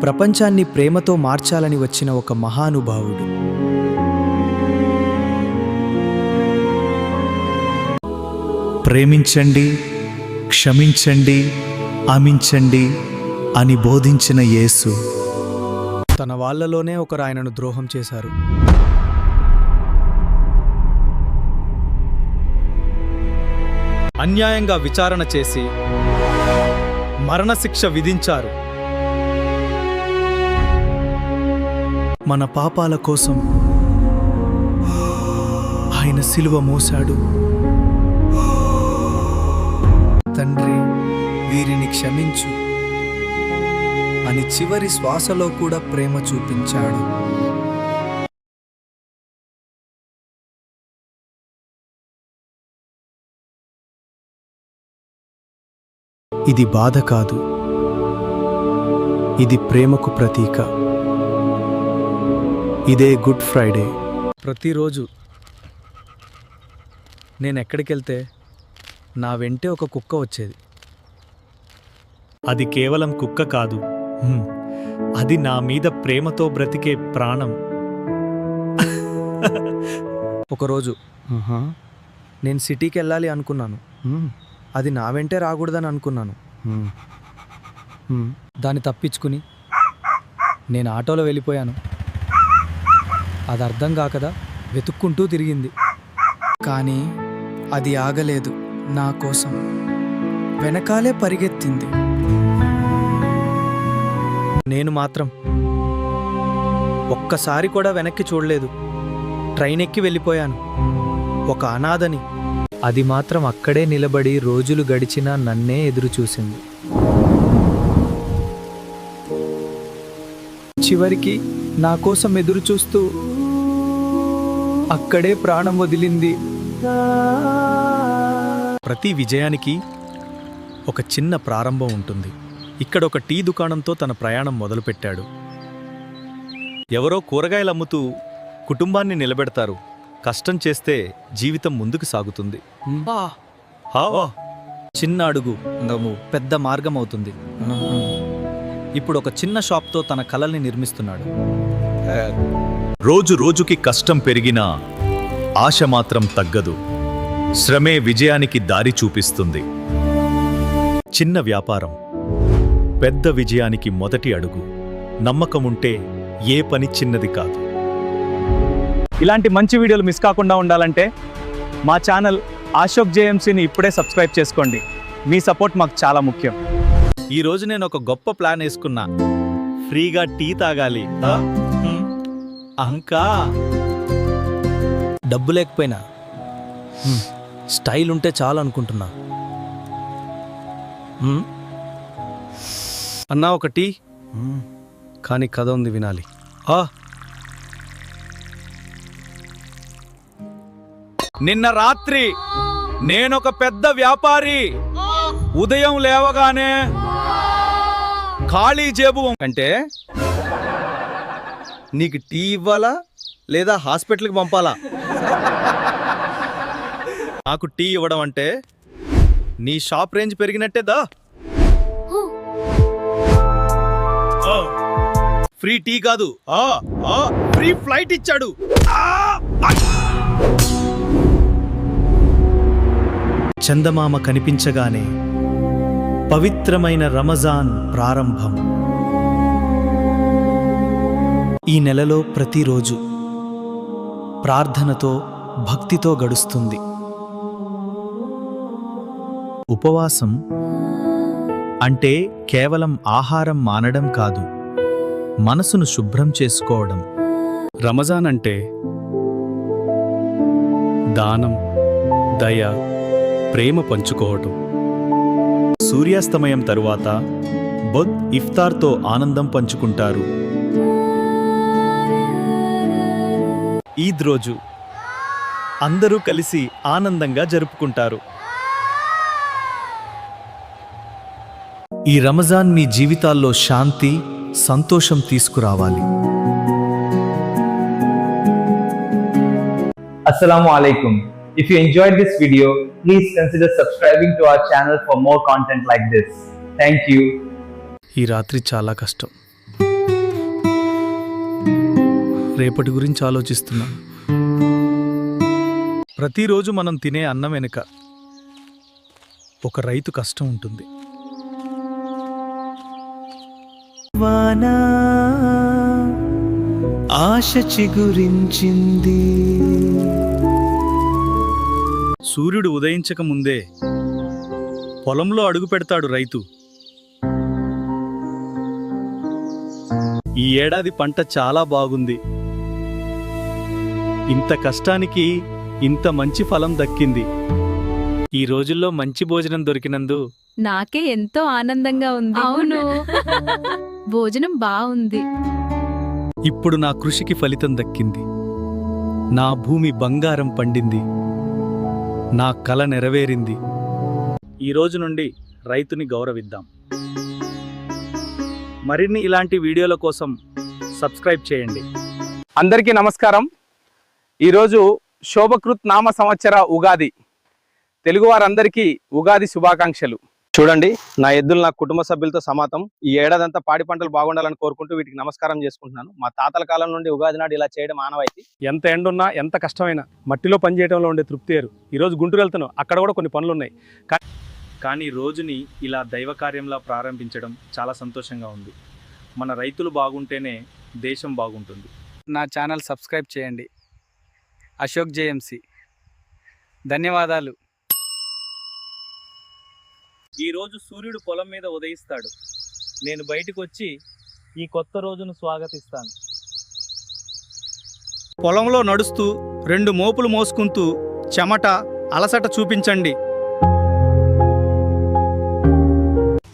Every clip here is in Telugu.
ప్రపంచాన్ని ప్రేమతో మార్చాలని వచ్చిన ఒక మహానుభావుడు. ప్రేమించండి, క్షమించండి, అమించండి అని బోధించిన యేసు తన వాళ్ళలోనే ఒకరు ఆయనను ద్రోహం చేశారు. అన్యాయంగా విచారణ చేసి మరణశిక్ష విధించారు. మన పాపాల కోసం ఆయన సిలువ మోశాడు. తండ్రి, వీరిని క్షమించు అని చివరి శ్వాసలో కూడా ప్రేమ చూపించాడు. ఇది బాధ కాదు, ఇది ప్రేమకు ప్రతీక. ఇదే గుడ్ ఫ్రైడే. ప్రతిరోజు నేనెక్కడికెళ్తే నా వెంటే ఒక కుక్క వచ్చేది. అది కేవలం కుక్క కాదు, అది నా మీద ప్రేమతో బ్రతికే ప్రాణం. ఒకరోజు నేను సిటీకి వెళ్ళాలి అనుకున్నాను. అది నా వెంటే రాకూడదని అనుకున్నాను. దాన్ని తప్పించుకుని నేను ఆటోలో వెళ్ళిపోయాను. అది అర్థం కాకదా వెతుక్కుంటూ తిరిగింది. కానీ అది ఆగలేదు. నా కోసం వెనకాలే పరిగెత్తింది. నేను మాత్రం ఒక్కసారి కూడా వెనక్కి చూడలేదు. ట్రైన్ ఎక్కి వెళ్ళిపోయాను. ఒక అనాథని. అది మాత్రం అక్కడే నిలబడి రోజులు గడిచినా నన్నే ఎదురుచూసింది. చివరికి నా కోసం ఎదురుచూస్తూ అక్కడే ప్రాణం వదిలింది. ప్రతి విజయానికి ఒక చిన్న ప్రారంభం ఉంటుంది. ఇక్కడ ఒక టీ దుకాణంతో తన ప్రయాణం మొదలుపెట్టాడు. ఎవరో కూరగాయలు అమ్ముతూ కుటుంబాన్ని నిలబెడతారు. కష్టం చేస్తే జీవితం ముందుకు సాగుతుంది. చిన్న అడుగు పెద్ద మార్గం అవుతుంది. ఇప్పుడు ఒక చిన్న షాప్తో తన కలల్ని నిర్మిస్తున్నాడు. రోజు రోజుకి కష్టం పెరిగినా ఆశ మాత్రం తగ్గదు. శ్రమే విజయానికి దారి చూపిస్తుంది. చిన్న వ్యాపారం పెద్ద విజయానికి మొదటి అడుగు. నమ్మకముంటే ఏ పని చిన్నది కాదు. ఇలాంటి మంచి వీడియోలు మిస్ కాకుండా ఉండాలంటే మా ఛానల్ అశోక్ జేఎంసీని ఇప్పుడే సబ్స్క్రైబ్ చేసుకోండి. మీ సపోర్ట్ మాకు చాలా ముఖ్యం. ఈరోజు నేను ఒక గొప్ప ప్లాన్ వేసుకున్నా. ఫ్రీగా టీ తాగాలి. అంకా డబ్బు లేకపోయినా స్టైల్ ఉంటే చాలు అనుకుంటున్నా. అన్నా ఒక టీ. కానీ కథ ఉంది, వినాలి. నిన్న రాత్రి నేనొక పెద్ద వ్యాపారి. ఉదయం లేవగానే ఖాళీ జేబు. అంటే నీకు టీ ఇవ్వాలా లేదా హాస్పిటల్కి పంపాలా? నాకు టీ ఇవ్వడం అంటే నీ షాప్ రేంజ్ పెరిగినట్టేదా? ఫ్రీ టీ కాదు, ఫ్రీ ఫ్లైట్ ఇచ్చాడు. చందమామ కనిపించగానే పవిత్రమైన రమజాన్ ప్రారంభం. ఈ నెలలో ప్రతిరోజు ప్రార్థనతో, భక్తితో గడుస్తుంది. ఉపవాసం అంటే కేవలం ఆహారం మానడం కాదు, మనసును శుభ్రం చేసుకోవడం. రమజాన్ అంటే దానం, దయ, ప్రేమ పంచుకోవటం. సూర్యాస్తమయం తరువాత బొద్ ఇఫ్తార్తో ఆనందం పంచుకుంటారు. ఈద్ రోజు అందరూ కలిసి ఆనందంగా జరుపుకుంటారు. ఈ రమజాన్ మీ జీవితాల్లో శాంతి, సంతోషం తీసుకురావాలి. Assalamu alaikum. If you enjoyed this video, please consider subscribing to our channel for more content like this. Thank you. ఈ రాత్రి చాలా కష్టం. రేపటి గురించి ఆలోచిస్తున్నాను. ప్రతిరోజు మనం తినే అన్నం వెనుక ఒక రైతు కష్టం ఉంటుంది. వానా ఆశ చిగురించింది. సూర్యుడు ఉదయించక ముందే పొలంలో అడుగు పెడతాడు రైతు. ఈ ఏడాది పంట చాలా బాగుంది. ఇంత కష్టానికి ఇంత మంచి ఫలం దక్కింది. ఈ రోజుల్లో మంచి భోజనం దొరికినందు నాకే ఎంతో ఆనందంగా ఉంది. అవును, భోజనం బాగుంది. ఇప్పుడు నా కృషికి ఫలితం దక్కింది. నా భూమి బంగారం పండింది. నా కల నెరవేరింది. ఈ రోజు నుండి రైతుని గౌరవిద్దాం. మరిన్ని ఇలాంటి వీడియోల కోసం సబ్స్క్రైబ్ చేయండి. అందరికీ నమస్కారం. ఈరోజు శోభకృత్ నామ సంవత్సర ఉగాది. తెలుగు వారందరికీ ఉగాది శుభాకాంక్షలు. చూడండి, నా ఎద్దులు నా కుటుంబ సభ్యులతో సమాతం. ఈ ఏడాదంతా పాడి పంటలు బాగుండాలని కోరుకుంటూ వీటికి నమస్కారం చేసుకుంటున్నాను. మా తాతల కాలం నుండి ఉగాది నాడు ఇలా చేయడం ఆనవాయితీ. ఎంత ఎండున్నా ఎంత కష్టమైనా మట్టిలో పని చేయడంలో ఉండే తృప్తి వేరు. ఈరోజు గుంటూరు వెళ్తాను, అక్కడ కూడా కొన్ని పనులు ఉన్నాయి. కానీ రోజుని ఇలా దైవ కార్యంలా ప్రారంభించడం చాలా సంతోషంగా ఉంది. మన రైతులు బాగుంటేనే దేశం బాగుంటుంది. నా ఛానల్ సబ్స్క్రైబ్ చేయండి. అశోక్ జేఎంసీ. ధన్యవాదాలు. ఈరోజు సూర్యుడు పొలం మీద ఉదయిస్తాడు. నేను బయటకు వచ్చి ఈ కొత్త రోజును స్వాగతిస్తాను. పొలంలో నడుస్తూ 2 మోపులు మోసుకుంటూ చెమట అలసట చూపించండి.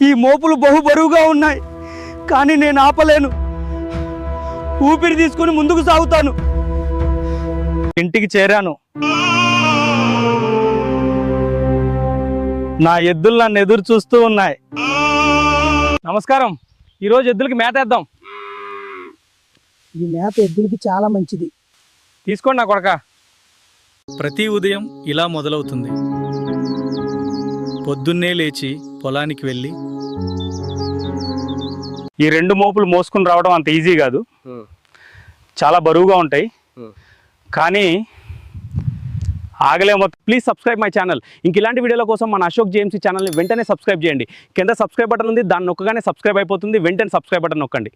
ఈ మోపులు బహు బరువుగా ఉన్నాయి, కానీ నేను ఆపలేను. ఊపిరి తీసుకుని ముందుకు సాగుతాను. ఇంటికి చేరాను. నా ఎద్దులు నన్ను ఎదురు చూస్తూ ఉన్నాయి. నమస్కారం. ఈరోజు ఎద్దులకి మేత వేద్దాం. ఈ మేత ఎద్దులకి చాలా మంచిది. తీసుకోండి నా కొడక. ప్రతి ఉదయం ఇలా మొదలవుతుంది. పొద్దున్నే లేచి పొలానికి వెళ్ళి ఈ 2 మోపులు మోసుకుని రావడం అంత ఈజీ కాదు. చాలా బరువుగా ఉంటాయి, కానీ ఆగలేమో. Please subscribe my channel. ఇంక ఇలాంటి వీడియోల కోసం మన అశోక్ జేఎంసీ ఛానల్ని వెంటనే సబ్స్క్రైబ్ చేయండి. కింద సబ్స్క్రైబ్ బటన్ ఉంది, దాన్ని నొక్కగానే సబ్స్క్రైబ్ అయిపోతుంది. వెంటనే సబ్స్క్రైబ్ బటన్ నొక్కండి.